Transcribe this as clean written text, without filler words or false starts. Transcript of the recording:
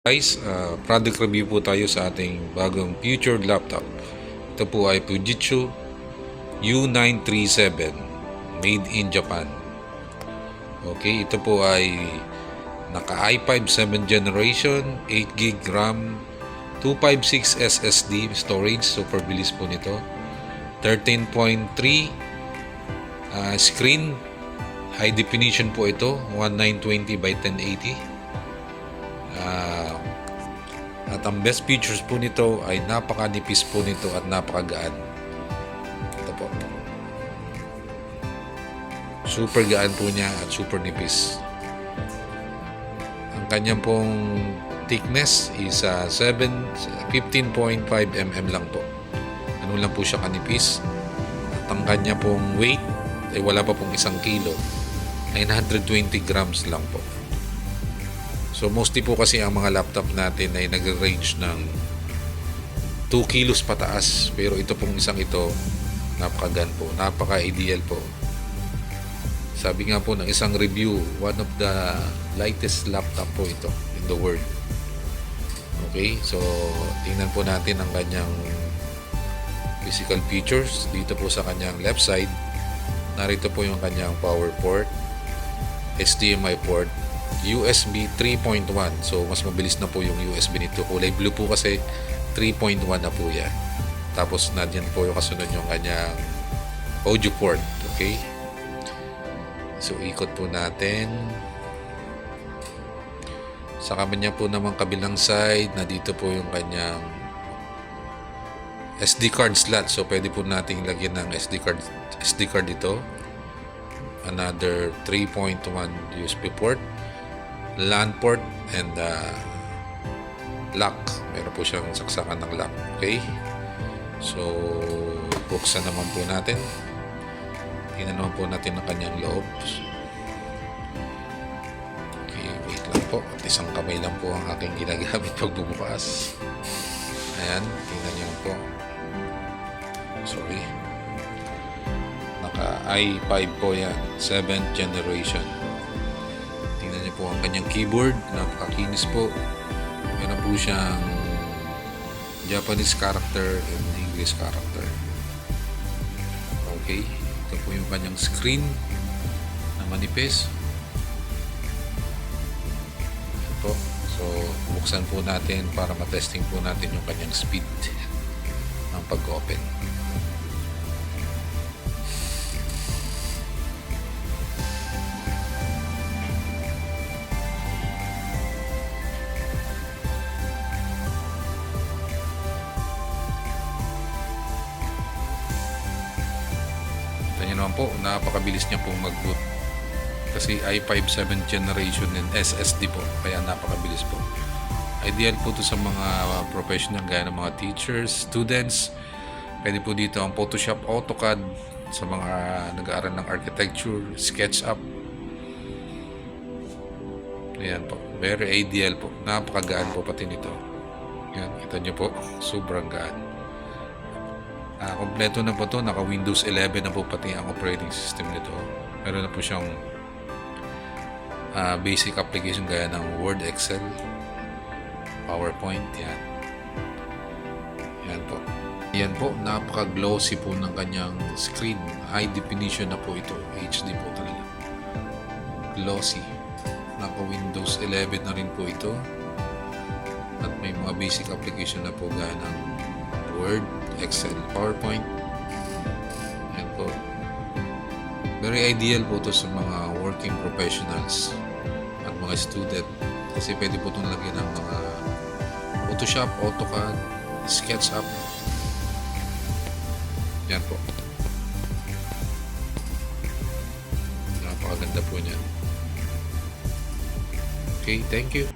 Guys, product review po tayo sa ating bagong Future laptop. Ito po ay Fujitsu U937 made in Japan. Okay, ito po ay naka i5 7th generation, 8GB RAM, 256 SSD storage, super bilis po nito. 13.3 screen, high definition po ito, 1920 by 1080. At ang best features po nito ay napakanipis po nito at napakagaan. Ito po. Super gaan po niya at super nipis. Ang kanyang pong thickness is 15.5 mm lang po. Ano lang po siya kanipis. At ang kanya pong weight ay wala pa pong 1 kilo. 920 grams lang po. So mostly po kasi ang mga laptop natin ay nag-range ng 2 kilos pataas. Pero ito pong isang ito, napakagan po, napaka-ideal po. Sabi nga po ng isang review, one of the lightest laptop po ito in the world. Okay, so tingnan po natin ang kanyang physical features. Dito po sa kanyang left side, narito po yung kanyang power port, HDMI port, USB 3.1. So mas mabilis na po yung USB nito. Kulay blue po kasi 3.1 na po yan. Tapos nandiyan po yung kasunod yung kanyang audio port. Okay, so ikot po natin. Sa kanya po naman kabilang side, na dito po yung kanyang SD card slot. So pwede po nating lagyan ng SD card dito. Another 3.1 USB port, LAN port, and lock. Meron po siyang saksakan ng lock. Okay, so buksan naman po natin. Tingnan naman po natin ang kanyang loob. Okay, wait lang po. At isang kamay lang po ang aking ginagamit pag bumukas. Ayan, tingnan niyo po. Sorry, naka i5 po yan, 7th generation. Tingnan niyo po ang kanyang keyboard, napakakinis po. Meron po siyang Japanese character and English character. Okay, ito po yung kanyang screen na manipis. Ito po. So buksan po natin para matesting po natin yung kanyang speed ng pag-open. Ito naman po, napakabilis niya pong mag-boot. Kasi i5 7th generation and SSD po, kaya napakabilis po. Ideal po to sa mga professional gaya ng mga teachers, students. Pwede po dito ang Photoshop, AutoCAD sa mga nag-aaral ng architecture, SketchUp. Ayan po, very ideal po. Napakagaan po pati nito. Yan, kita nyo po, sobrang gaan. Kompleto na po to, naka Windows 11 na po pati ang operating system nito. Meron na po siyang basic application gaya ng Word, Excel, PowerPoint. Yan, yan po. Yan po, napaka-glossy po ng kanyang screen. High definition na po ito, HD po talaga. Glossy. Naka Windows 11 na rin po ito. At may mga basic application na po gaya ng Word, Excel, PowerPoint. Yan po. Very ideal po to sa mga working professionals at mga student. Kasi pwede po itong lagyan ng mga Photoshop, AutoCAD, SketchUp. Yan po. Napakaganda po niyan. Okay, thank you.